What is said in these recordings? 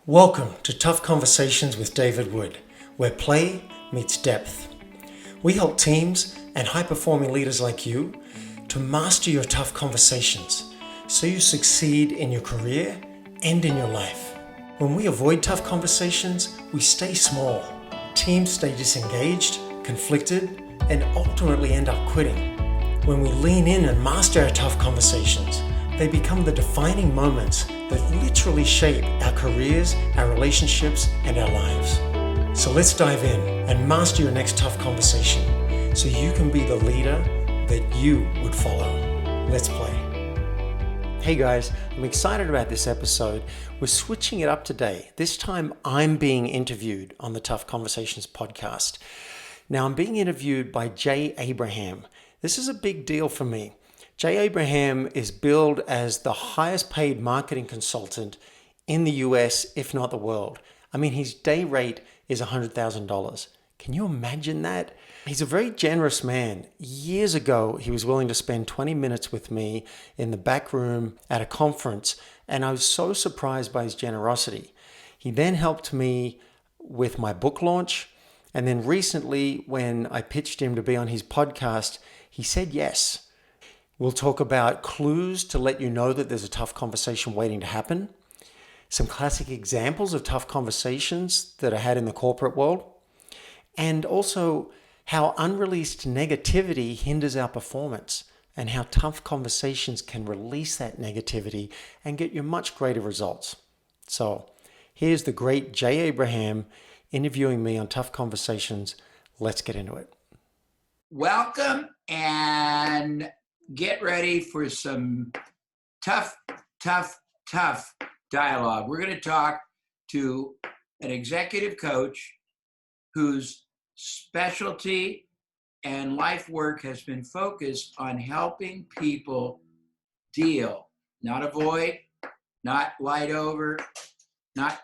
Welcome to Tough Conversations with David Wood, where play meets depth. We help teams and high-performing leaders like you to master your tough conversations so you succeed in your career and in your life. When we avoid tough conversations, we stay small. Teams stay disengaged, conflicted, and ultimately end up quitting. When we lean in and master our tough conversations, they become the defining moments that literally shape our careers, our relationships, and our lives. So let's dive in and master your next tough conversation so you can be the leader that you would follow. Let's play. Hey guys, I'm excited about this episode. We're switching it up today. This time I'm being interviewed on the Tough Conversations podcast. Now I'm being interviewed by Jay Abraham. This is a big deal for me. Jay Abraham is billed as the highest paid marketing consultant in the US, if not the world. I mean, his day rate is $100,000. Can you imagine that? He's a very generous man. Years ago, he was willing to spend 20 minutes with me in the back room at a conference, and I was so surprised by his generosity. He then helped me with my book launch, and then recently, when I pitched him to be on his podcast, he said yes. We'll talk about clues to let you know that there's a tough conversation waiting to happen, some classic examples of tough conversations that are had in the corporate world, and also how unreleased negativity hinders our performance and how tough conversations can release that negativity and get you much greater results. So here's the great Jay Abraham interviewing me on Tough Conversations. Let's get into it. Welcome and get ready for some tough dialogue. We're going to talk to an executive coach whose specialty and life work has been focused on helping people deal, not avoid, not light over, not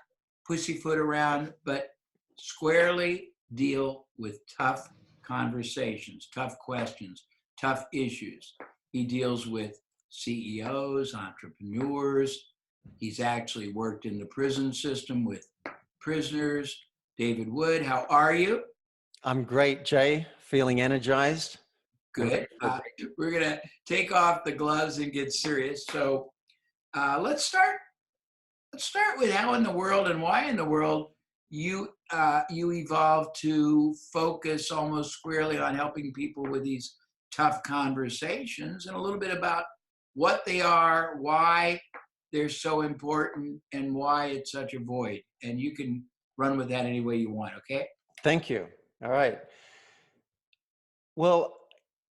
pussyfoot around, but squarely deal with tough conversations, tough questions, tough issues. He deals with CEOs, entrepreneurs. He's actually worked in the prison system with prisoners. David Wood, how are you? I'm great, Jay. Feeling energized. Good. We're going to take off the gloves and get serious. So let's start with how in the world and why in the world you evolved to focus almost squarely on helping people with these tough conversations, and a little bit about what they are, why they're so important, and why it's such a void. And you can run with that any way you want, okay? Thank you. All right. Well,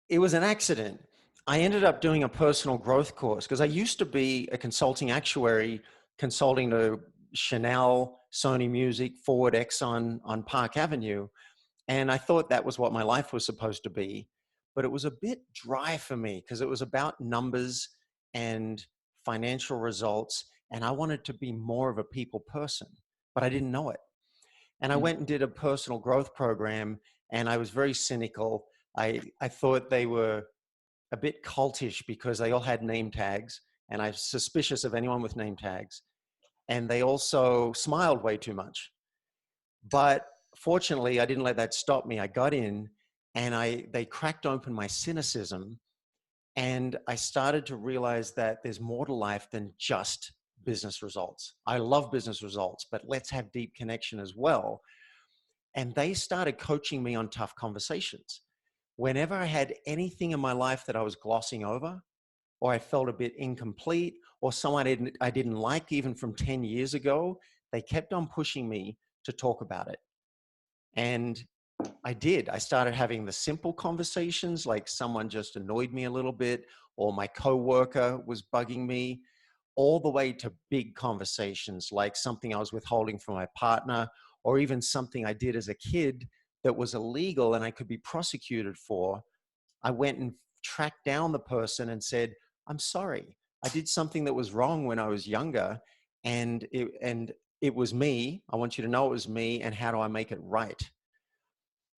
it was an accident. I ended up doing a personal growth course because I used to be a consulting actuary, consulting to Chanel, Sony Music, Ford, Exxon on Park Avenue. And I thought that was what my life was supposed to be. But it was a bit dry for me because it was about numbers and financial results. And I wanted to be more of a people person, but I didn't know it. And I went and did a personal growth program, and I was very cynical. I thought they were a bit cultish because they all had name tags, and I'm suspicious of anyone with name tags. And they also smiled way too much. But fortunately, I didn't let that stop me. I got in, and they cracked open my cynicism, and I started to realize that there's more to life than just business results. I love business results, but let's have deep connection as well. And they started coaching me on tough conversations. Whenever I had anything in my life that I was glossing over, or I felt a bit incomplete, or someone I didn't like even from 10 years ago, they kept on pushing me to talk about it. And I did. I started having the simple conversations, like someone just annoyed me a little bit, or my coworker was bugging me, all the way to big conversations, like something I was withholding from my partner, or even something I did as a kid that was illegal and I could be prosecuted for. I went and tracked down the person and said, I'm sorry. I did something that was wrong when I was younger, and it was me. I want you to know it was me, and how do I make it right?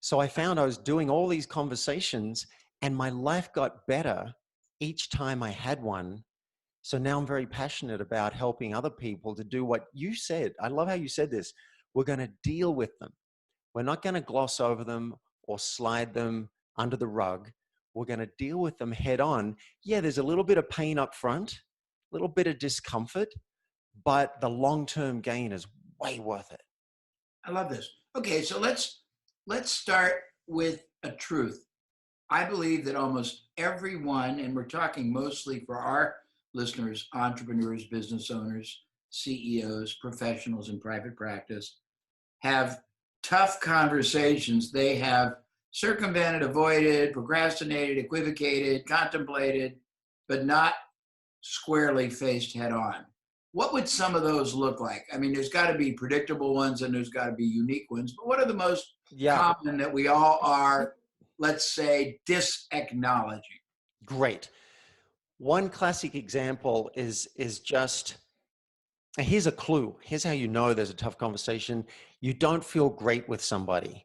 So I found I was doing all these conversations, and my life got better each time I had one. So now I'm very passionate about helping other people to do what you said. I love how you said this. We're going to deal with them. We're not going to gloss over them or slide them under the rug. We're going to deal with them head on. Yeah, there's a little bit of pain up front, a little bit of discomfort, but the long-term gain is way worth it. I love this. Okay, so let's start with a truth. I believe that almost everyone, and we're talking mostly for our listeners, entrepreneurs, business owners, CEOs, professionals in private practice, have tough conversations. They have circumvented, avoided, procrastinated, equivocated, contemplated, but not squarely faced head on. What would some of those look like? I mean, there's got to be predictable ones and there's got to be unique ones, but what are the most Yeah, common that we all are, let's say, disacknowledging? great. One classic example is just, here's a clue. Here's how you know there's a tough conversation. You don't feel great with somebody,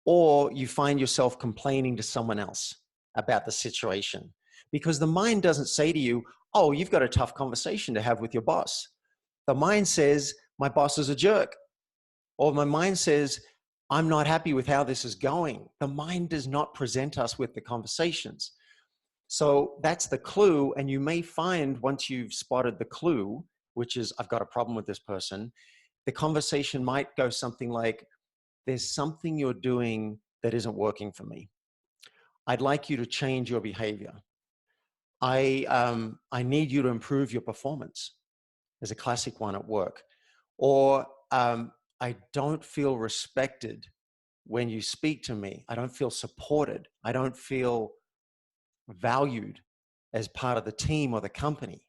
or you find yourself complaining to someone else about the situation, because the mind doesn't say to you, oh, you've got a tough conversation to have with your boss. The mind says, my boss is a jerk. Or my mind says, I'm not happy with how this is going. The mind does not present us with the conversations. So that's the clue. And you may find once you've spotted the clue, which is, I've got a problem with this person, the conversation might go something like, there's something you're doing that isn't working for me. I'd like you to change your behavior. I need you to improve your performance. There's a classic one at work. Or I don't feel respected when you speak to me. I don't feel supported. I don't feel valued as part of the team or the company.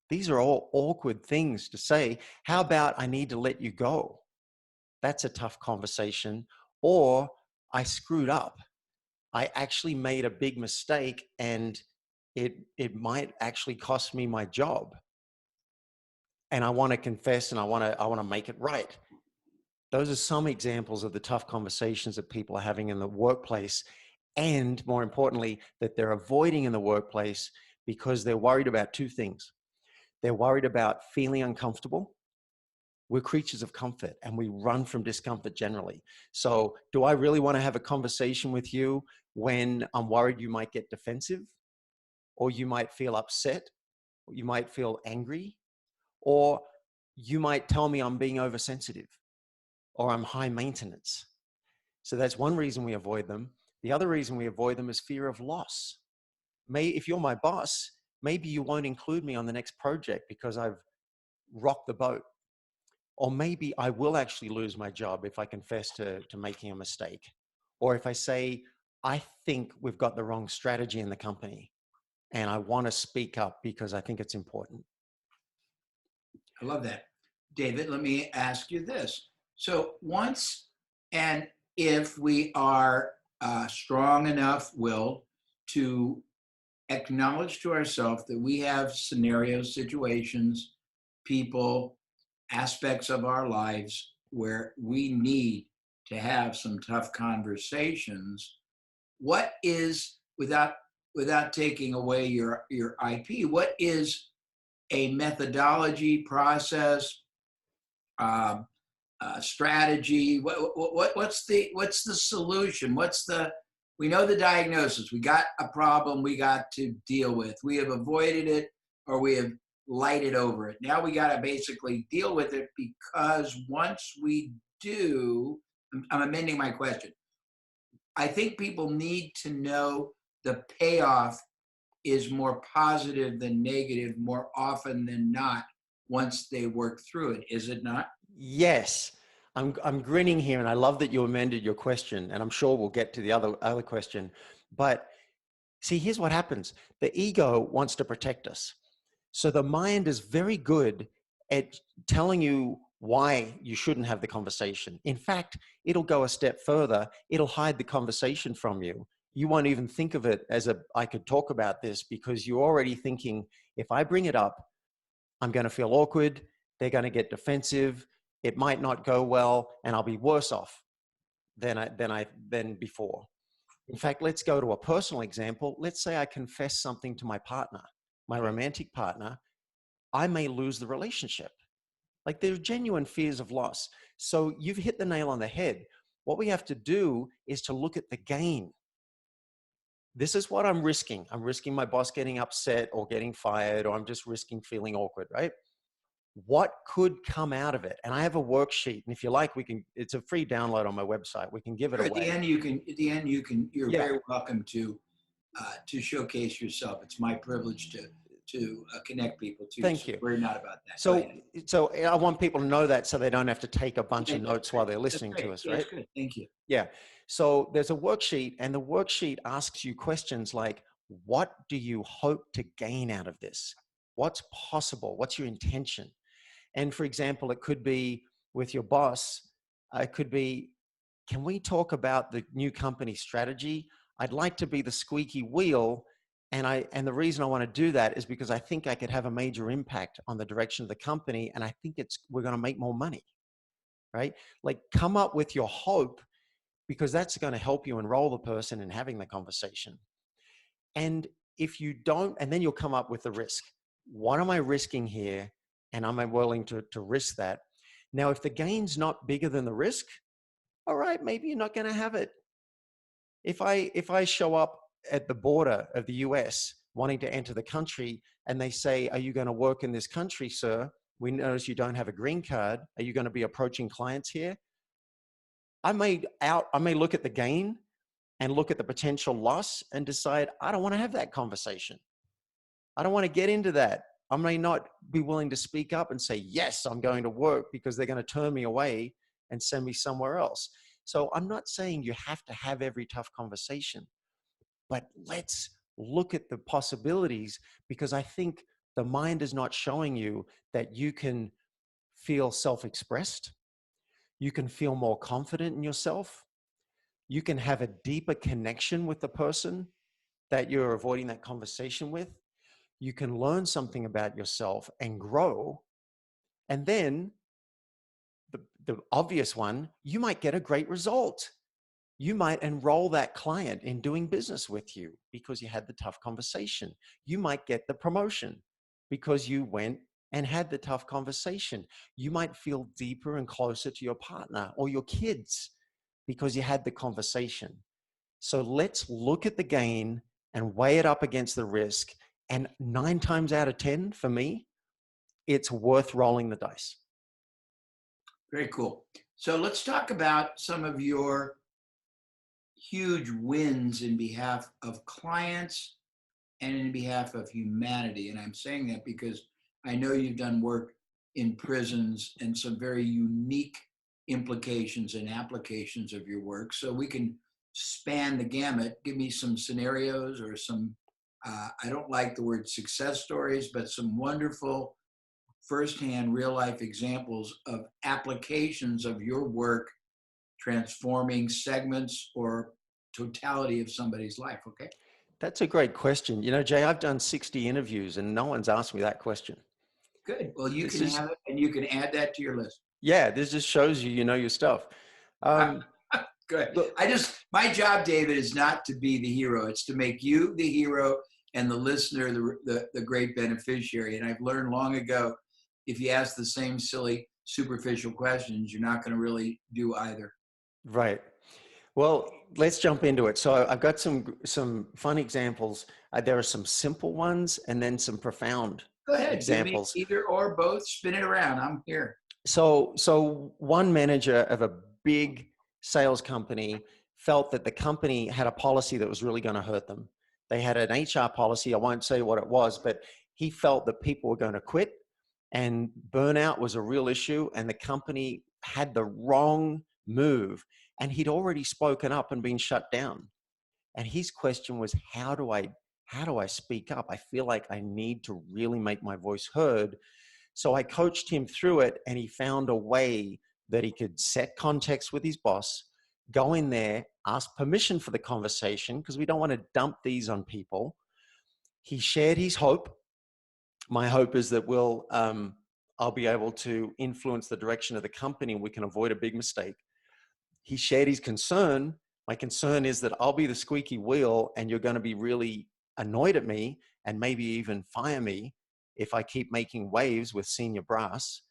These are all awkward things to say. How about I need to let you go? That's a tough conversation. Or I screwed up. I actually made a big mistake and it might actually cost me my job. And I want to confess and I want to make it right. Those are some examples of the tough conversations that people are having in the workplace, and more importantly, that they're avoiding in the workplace because they're worried about two things. They're worried about feeling uncomfortable. We're creatures of comfort and we run from discomfort generally. So do I really want to have a conversation with you when I'm worried you might get defensive, or you might feel upset, or you might feel angry, or you might tell me I'm being oversensitive or I'm high maintenance? So that's one reason we avoid them. The other reason we avoid them is fear of loss. If you're my boss, maybe you won't include me on the next project because I've rocked the boat. Or maybe I will actually lose my job if I confess to making a mistake. Or if I say, I think we've got the wrong strategy in the company and I want to speak up because I think it's important. I love that. David, let me ask you this. So once and if we are strong enough will to acknowledge to ourselves that we have scenarios, situations, people, aspects of our lives where we need to have some tough conversations, what is, without taking away your IP, what is a methodology, process, um, strategy? What's the solution? We know the diagnosis. We got a problem we got to deal with. We have avoided it or we have lighted over it. Now we got to basically deal with it, because once we do, I'm amending my question. I think people need to know the payoff is more positive than negative more often than not once they work through it, is it not? Yes, I'm grinning here, and I love that you amended your question, and I'm sure we'll get to the other question. But see, here's what happens. The ego wants to protect us. So the mind is very good at telling you why you shouldn't have the conversation. In fact, it'll go a step further. It'll hide the conversation from you. You won't even think of it as I could talk about this, because you're already thinking, if I bring it up, I'm going to feel awkward. They're going to get defensive. It might not go well, and I'll be worse off than before. In fact, let's go to a personal example. Let's say I confess something to my partner, my romantic partner, I may lose the relationship. Like there's genuine fears of loss. So you've hit the nail on the head. What we have to do is to look at the gain. This is what I'm risking. I'm risking my boss getting upset or getting fired, or I'm just risking feeling awkward, right? What could come out of it? And I have a worksheet. And if you like, it's a free download on my website. We can give it Sure, away. You're Yeah. very welcome to showcase yourself. It's my privilege to connect people to you. Thank So you. worry not about that. So I want people to know that so they don't have to take a bunch Yeah, of notes while they're listening that's to great. us, Yeah, right? it's good. Thank you. Yeah. So there's a worksheet, and the worksheet asks you questions like, what do you hope to gain out of this? What's possible? What's your intention? And for example, it could be with your boss. It could be, can we talk about the new company strategy? I'd like to be the squeaky wheel. And the reason I want to do that is because I think I could have a major impact on the direction of the company. And I think we're going to make more money, right? Like come up with your hope, because that's going to help you enroll the person in having the conversation. And if you don't, and then you'll come up with the risk. What am I risking here? And am I willing to risk that? Now, if the gain's not bigger than the risk, all right, maybe you're not going to have it. If I show up at the border of the US wanting to enter the country and they say, are you going to work in this country, sir? We notice you don't have a green card. Are you going to be approaching clients here? I may look at the gain and look at the potential loss and decide, I don't want to have that conversation. I don't want to get into that. I may not be willing to speak up and say, yes, I'm going to work, because they're going to turn me away and send me somewhere else. So I'm not saying you have to have every tough conversation, but let's look at the possibilities, because I think the mind is not showing you that you can feel self-expressed. You can feel more confident in yourself. You can have a deeper connection with the person that you're avoiding that conversation with. You can learn something about yourself and grow. And then the obvious one, you might get a great result. You might enroll that client in doing business with you because you had the tough conversation. You might get the promotion because you went and had the tough conversation. You might feel deeper and closer to your partner or your kids because you had the conversation. So let's look at the gain and weigh it up against the risk. And 9 times out of 10, for me, it's worth rolling the dice. Very cool. So let's talk about some of your huge wins in behalf of clients and in behalf of humanity. And I'm saying that because I know you've done work in prisons and some very unique implications and applications of your work. So we can span the gamut. Give me some scenarios or some, I don't like the word success stories, but some wonderful firsthand real life examples of applications of your work transforming segments or totality of somebody's life. Okay. That's a great question. You know, Jay, I've done 60 interviews and no one's asked me that question. Good. Well, you This can is, have it and you can add that to your list. yeah, this just shows you know your stuff. Good. Look, My job, David, is not to be the hero. It's to make you the hero and the listener the great beneficiary. And I've learned long ago, if you ask the same silly, superficial questions, you're not going to really do either. right. Well, let's jump into it. So I've got some fun examples. There are some simple ones and then some profound Go ahead. Give me examples. either or both. Spin it around. I'm here. So one manager of a big sales company felt that the company had a policy that was really going to hurt them. They had an HR policy. I won't say what it was, but he felt that people were going to quit and burnout was a real issue, and the company had the wrong move. And he'd already spoken up and been shut down. And his question was, how do I speak up? I feel like I need to really make my voice heard. So I coached him through it, and he found a way that he could set context with his boss, go in there, ask permission for the conversation, because we don't want to dump these on people. He shared his hope. My hope is that I'll be able to influence the direction of the company and we can avoid a big mistake. He shared his concern. My concern is that I'll be the squeaky wheel and you're going to be really annoyed at me and maybe even fire me if I keep making waves with senior brass.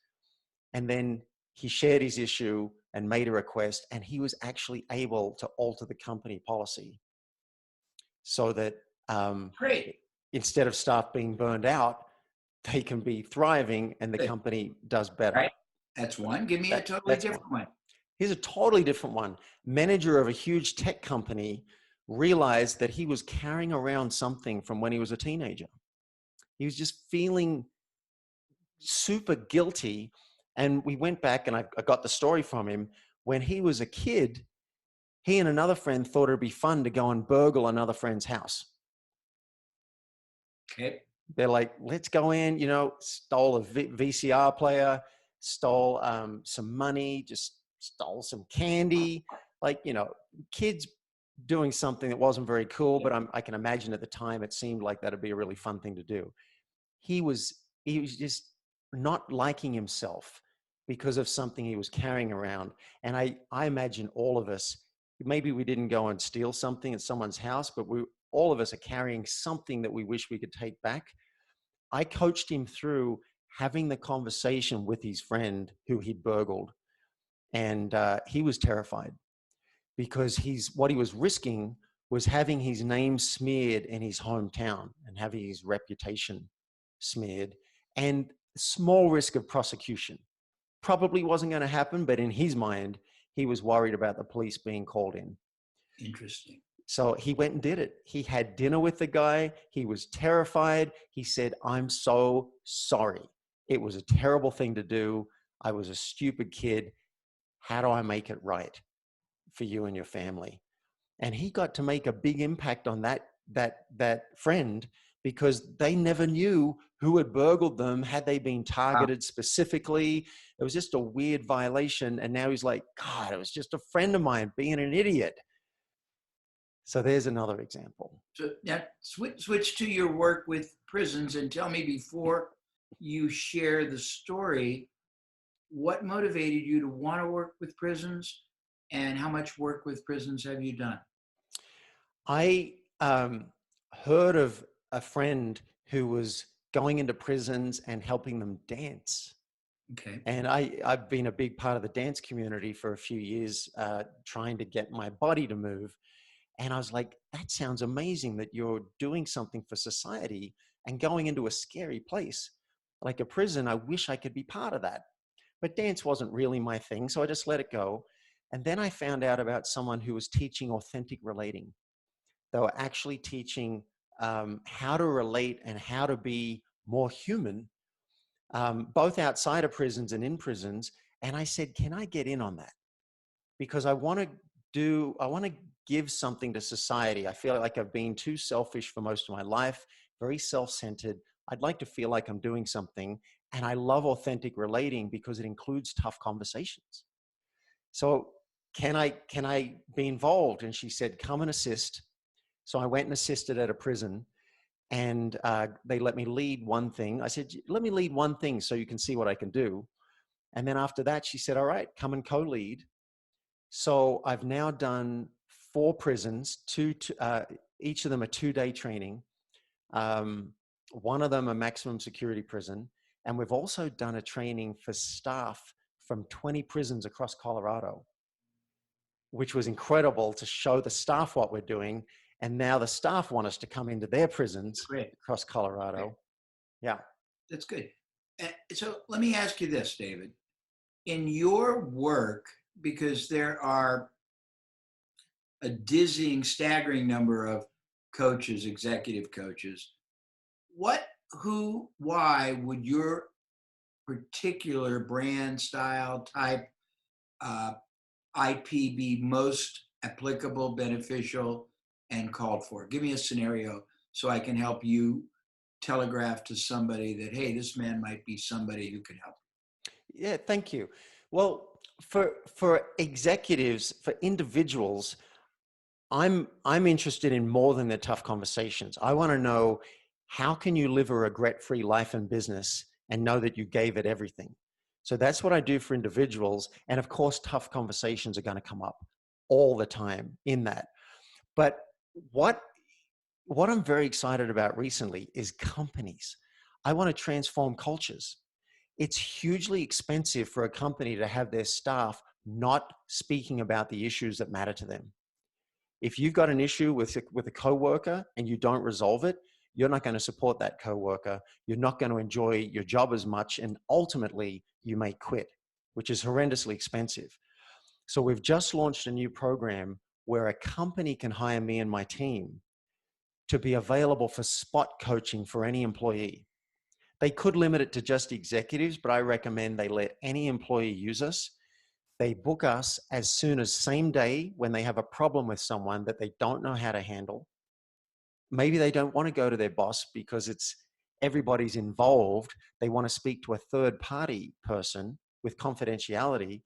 And then he shared his issue and made a request, and he was actually able to alter the company policy so that Great. instead of staff being burned out, they can be thriving and the Good. company does better. Right. That's one. Give me a totally different one. Here's a totally different one. Manager of a huge tech company realized that he was carrying around something from when he was a teenager. He was just feeling super guilty. And we went back and I got the story from him. When he was a kid, he and another friend thought it'd be fun to go and burgle another friend's house. Okay. They're like, let's go in, you know, stole a VCR player, stole some money, just stole some candy. Like, you know, kids doing something that wasn't very cool, but I can imagine at the time it seemed like that'd be a really fun thing to do. He was just not liking himself because of something he was carrying around. And I imagine all of us, maybe we didn't go and steal something at someone's house, but all of us are carrying something that we wish we could take back. I coached him through having the conversation with his friend who he'd burgled. And he was terrified because what he was risking was having his name smeared in his hometown and having his reputation smeared, and small risk of prosecution. Probably wasn't going to happen, but in his mind, he was worried about the police being called in. Interesting. So he went and did it. He had dinner with the guy. He was terrified. He said, "I'm so sorry. It was a terrible thing to do. I was a stupid kid. How do I make it right for you and your family?" And he got to make a big impact on that friend, because they never knew who had burgled them. Had they been targeted specifically? It was just a weird violation. And now he's like, God, it was just a friend of mine being an idiot. So there's another example. So now switch to your work with prisons and tell me, before you share the story, what motivated you to want to work with prisons, and how much work with prisons have you done? I heard of a friend who was going into prisons and helping them dance. Okay. And I've been a big part of the dance community for a few years, trying to get my body to move. And I was like, that sounds amazing that you're doing something for society and going into a scary place like a prison. I wish I could be part of that. But dance wasn't really my thing, so I just let it go. And then I found out about someone who was teaching authentic relating. They were actually teaching how to relate and how to be more human, both outside of prisons and in prisons. And I said, can I get in on that? Because I want to give something to society. I feel like I've been too selfish for most of my life, very self-centered. I'd like to feel like I'm doing something. And I love authentic relating because it includes tough conversations. So can I be involved? And she said, come and assist. So I went and assisted at a prison, and they let me lead one thing. I said, let me lead one thing so you can see what I can do. And then after that, she said, all right, come and co-lead. So I've now done 4 prisons, each of them a 2-day training. One of them a maximum security prison. And we've also done a training for staff from 20 prisons across Colorado, which was incredible to show the staff what we're doing. And now the staff want us to come into their prisons across Colorado. Great. Yeah. That's good. So let me ask you this, David. In your work, because there are a dizzying, staggering number of coaches, executive coaches, why would your particular brand, style, type, IP be most applicable, beneficial, and called for? Give me a scenario so I can help you telegraph to somebody that, hey, this man might be somebody who can help. Yeah, thank you. Well, for executives, for individuals, I'm interested in more than the tough conversations. I want to know, how can you live a regret-free life and business and know that you gave it everything? So that's what I do for individuals. And of course, tough conversations are going to come up all the time in that. But what I'm very excited about recently is companies. I want to transform cultures. It's hugely expensive for a company to have their staff not speaking about the issues that matter to them. If you've got an issue with a coworker and you don't resolve it, you're not going to support that coworker. You're not going to enjoy your job as much, and ultimately you may quit, which is horrendously expensive. So we've just launched a new program where a company can hire me and my team to be available for spot coaching for any employee. They could limit it to just executives, but I recommend they let any employee use us. They book us as soon as same day when they have a problem with someone that they don't know how to handle. Maybe they don't want to go to their boss because everybody's involved. They want to speak to a third party person with confidentiality.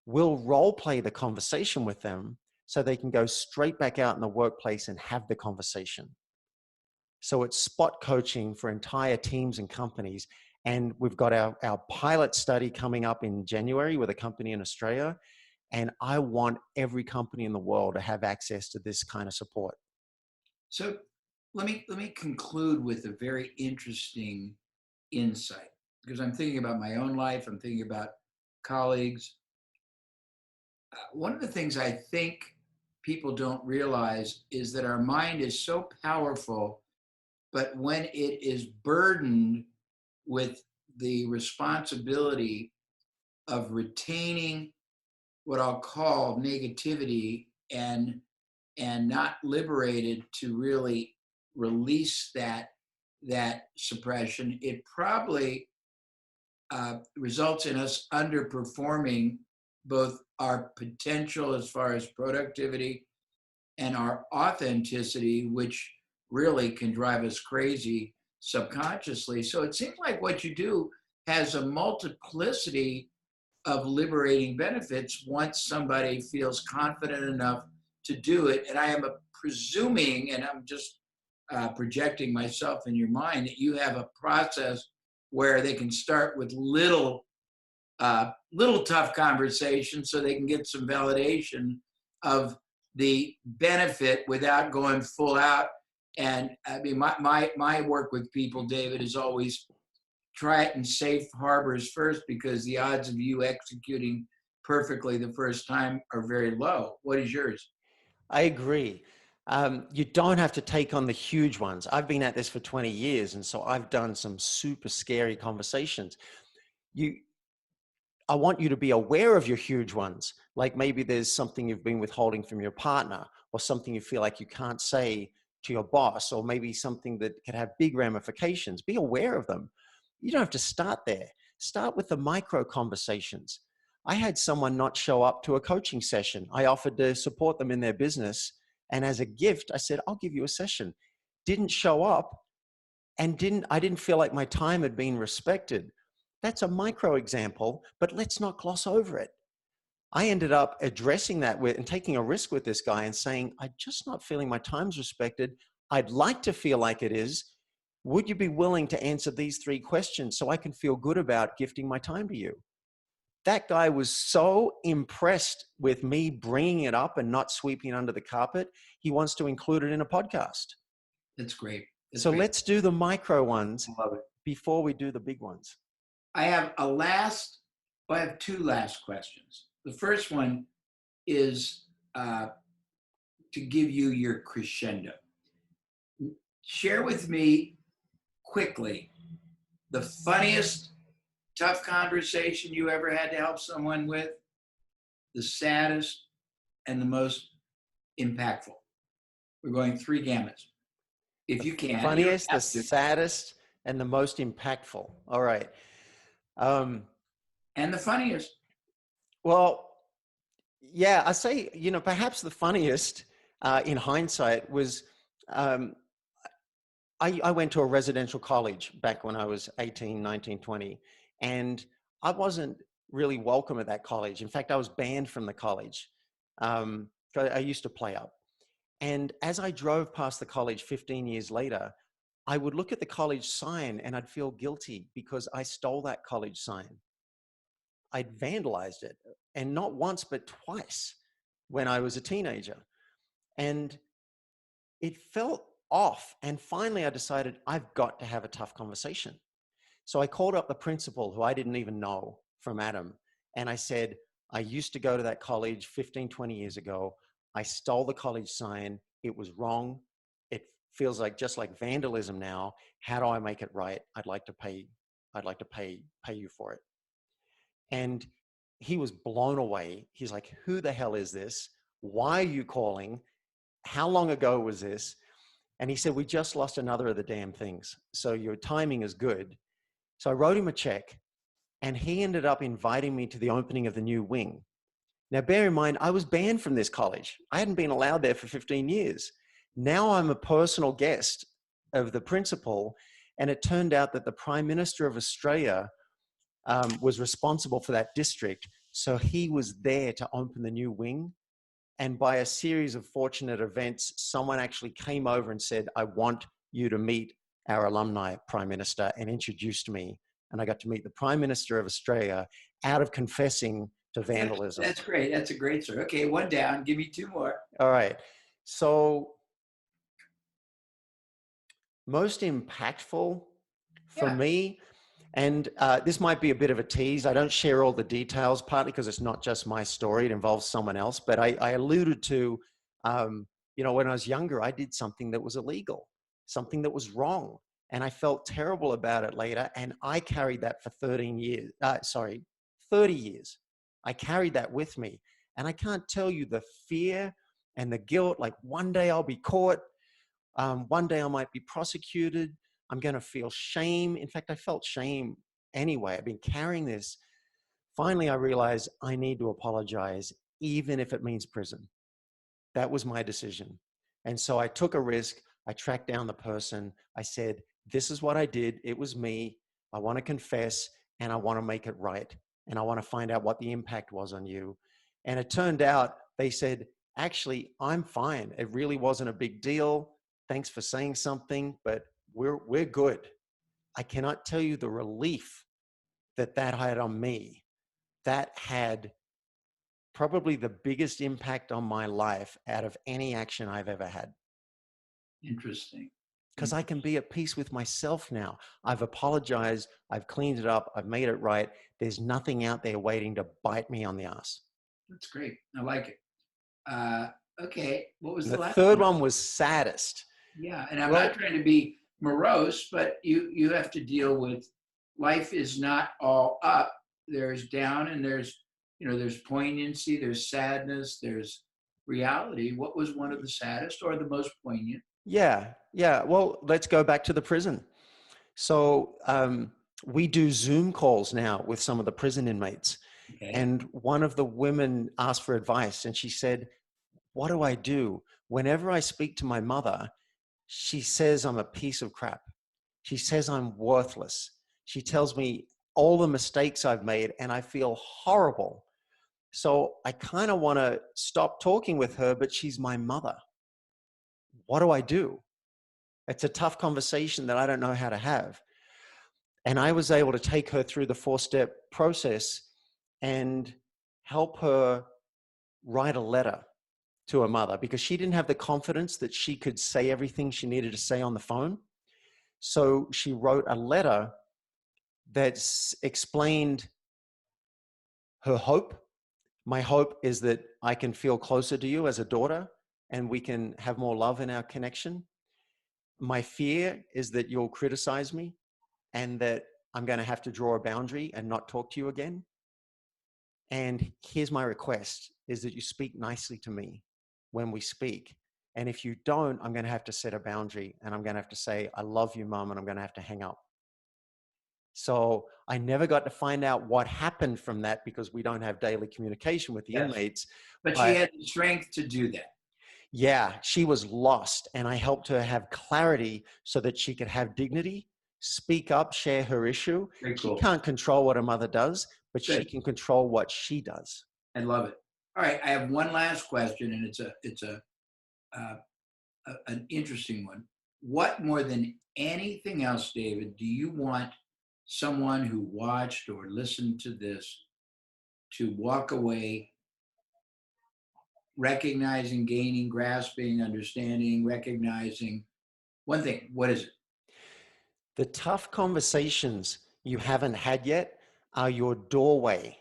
We'll role play the conversation with them so they can go straight back out in the workplace and have the conversation. So it's spot coaching for entire teams and companies. And we've got our pilot study coming up in January with a company in Australia. And I want every company in the world to have access to this kind of support. So let me conclude with a very interesting insight, because I'm thinking about my own life. I'm thinking about colleagues. One of the things I think people don't realize is that our mind is so powerful, but when it is burdened with the responsibility of retaining what I'll call negativity and not liberated to really release that suppression, it probably results in us underperforming both our potential as far as productivity and our authenticity, which really can drive us crazy subconsciously. So it seems like what you do has a multiplicity of liberating benefits once somebody feels confident enough to do it. And I am presuming, and I'm just projecting myself in your mind, that you have a process where they can start with little tough conversations so they can get some validation of the benefit without going full out. And I mean, my work with people, David, is always try it in safe harbors first, because the odds of you executing perfectly the first time are very low. What is yours? I agree. You don't have to take on the huge ones. I've been at this for 20 years, and so I've done some super scary conversations. I want you to be aware of your huge ones. Like maybe there's something you've been withholding from your partner, or something you feel like you can't say to your boss, or maybe something that could have big ramifications. Be aware of them. You don't have to start there. Start with the micro conversations. I had someone not show up to a coaching session. I offered to support them in their business. And as a gift, I said, I'll give you a session. Didn't show up, and I didn't feel like my time had been respected. That's a micro example, but let's not gloss over it. I ended up addressing that and taking a risk with this guy and saying, I'm just not feeling my time's respected. I'd like to feel like it is. Would you be willing to answer these 3 questions so I can feel good about gifting my time to you? That guy was so impressed with me bringing it up and not sweeping it under the carpet. He wants to include it in a podcast. That's great. That's so great. Let's do the micro ones I love it. before we do the big ones. I have I have 2 last questions. The first one is to give you your crescendo. Share with me quickly the funniest tough conversation you ever had to help someone with, the saddest, and the most impactful. We're going 3 gamuts. If you can. Funniest, the saddest, and the most impactful. All right. And the funniest. Well, yeah, I say, perhaps the funniest in hindsight was I went to a residential college back when I was 18, 19, 20, and I wasn't really welcome at that college. In fact, I was banned from the college. I used to play up. And as I drove past the college 15 years later, I would look at the college sign and I'd feel guilty because I stole that college sign. I'd vandalized it, and not once, but twice when I was a teenager. And it felt off. And finally, I decided I've got to have a tough conversation. So I called up the principal, who I didn't even know from Adam. And I said, I used to go to that college 15, 20 years ago. I stole the college sign. It was wrong. It feels like just like vandalism now. How do I make it right? I'd like to pay you for it. And he was blown away. He's like, who the hell is this? Why are you calling? How long ago was this? And he said, we just lost another of the damn things. So your timing is good. So I wrote him a check, and he ended up inviting me to the opening of the new wing. Now, bear in mind, I was banned from this college. I hadn't been allowed there for 15 years. Now I'm a personal guest of the principal, and it turned out that the Prime Minister of Australia was responsible for that district. So he was there to open the new wing. And by a series of fortunate events, someone actually came over and said, I want you to meet our alumni prime minister, and introduced me. And I got to meet the Prime Minister of Australia out of confessing to vandalism. That's great. That's a great story. Okay, one down. Give me two more. All right. So most impactful for me, and this might be a bit of a tease. I don't share all the details, partly because it's not just my story. It involves someone else. But I alluded to, when I was younger, I did something that was illegal, something that was wrong. And I felt terrible about it later. And I carried that for 30 years. I carried that with me. And I can't tell you the fear and the guilt, like one day I'll be caught. One day I might be prosecuted. I'm going to feel shame. In fact, I felt shame anyway. I've been carrying this. Finally, I realized I need to apologize, even if it means prison. That was my decision. And so I took a risk. I tracked down the person. I said, this is what I did. It was me. I want to confess, and I want to make it right. And I want to find out what the impact was on you. And it turned out they said, actually, I'm fine. It really wasn't a big deal. Thanks for saying something, but we're good. I cannot tell you the relief that had on me. That had probably the biggest impact on my life out of any action I've ever had. Interesting. Because I can be at peace with myself now. I've apologized. I've cleaned it up. I've made it right. There's nothing out there waiting to bite me on the ass. That's great. I like it. Okay. What was The last third one was saddest. Yeah. And I'm not trying to be morose, but you have to deal with life is not all up. There's down, and there's poignancy, there's sadness, there's reality. What was one of the saddest or the most poignant? Yeah. Well, let's go back to the prison. So we do Zoom calls now with some of the prison inmates. Okay. And one of the women asked for advice, and she said, what do I do? Whenever I speak to my mother, she says I'm a piece of crap. She says I'm worthless. She tells me all the mistakes I've made, and I feel horrible. So I kind of want to stop talking with her, but she's my mother. What do I do? It's a tough conversation that I don't know how to have. And I was able to take her through the 4-step process and help her write a letter to her mother, because she didn't have the confidence that she could say everything she needed to say on the phone. So she wrote a letter that explained her hope. My hope is that I can feel closer to you as a daughter, and we can have more love in our connection. My fear is that you'll criticize me, and that I'm going to have to draw a boundary and not talk to you again. And here's my request, is that you speak nicely to me when we speak. And if you don't, I'm going to have to set a boundary, and I'm going to have to say, I love you, Mom, and I'm going to have to hang up. So I never got to find out what happened from that, because we don't have daily communication with the inmates. But she had the strength to do that. Yeah, she was lost, and I helped her have clarity so that she could have dignity, speak up, share her issue. Very cool. She can't control what her mother does, but she can control what she does. I love it. All right, I have one last question, and it's an interesting one. What more than anything else, David, do you want someone who watched or listened to this to walk away recognizing, gaining, grasping, understanding, recognizing One thing, what is it? The tough conversations you haven't had yet are your doorway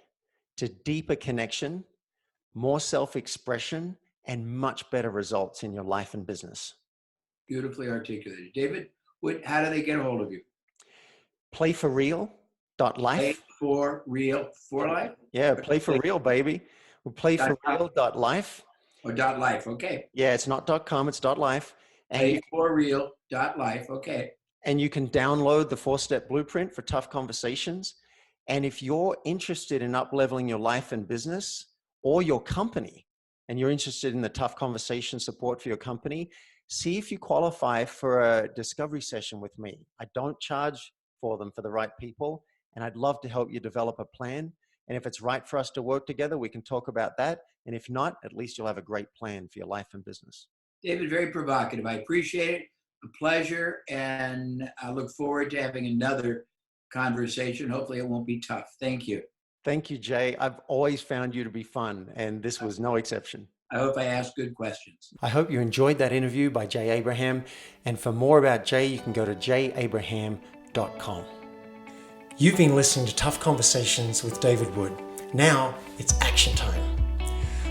to deeper connection, more self-expression, and much better results in your life and business. Beautifully articulated. David, how do they get a hold of you? Playforreal.life. Play for real, for life? Yeah, play for real, baby. Well, playforreal.life. Or .life, okay. Yeah, it's not .com, it's .life. And Playforreal.life, okay. you can download the 4-step blueprint for tough conversations. And if you're interested in up-leveling your life and business or your company, and you're interested in the tough conversation support for your company, see if you qualify for a discovery session with me. I don't charge for them for the right people, and I'd love to help you develop a plan. And if it's right for us to work together, we can talk about that. And if not, at least you'll have a great plan for your life and business. David, very provocative. I appreciate it. A pleasure. And I look forward to having another conversation. Hopefully it won't be tough. Thank you. Thank you, Jay. I've always found you to be fun, and this was no exception. I hope I asked good questions. I hope you enjoyed that interview by Jay Abraham. And for more about Jay, you can go to jayabraham.com. You've been listening to Tough Conversations with David Wood. Now it's action time.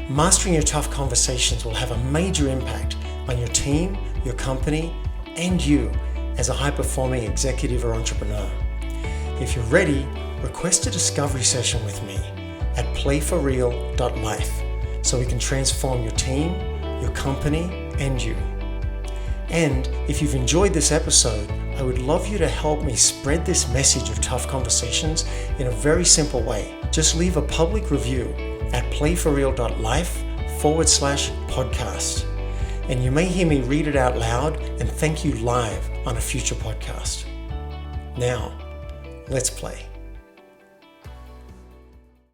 Mastering your tough conversations will have a major impact on your team, your company, and you as a high-performing executive or entrepreneur. If you're ready, request a discovery session with me at playforreal.life so we can transform your team, your company, and you. And if you've enjoyed this episode, I would love you to help me spread this message of tough conversations in a very simple way. Just leave a public review at playforreal.life/podcast. And you may hear me read it out loud and thank you live on a future podcast. Now, let's play.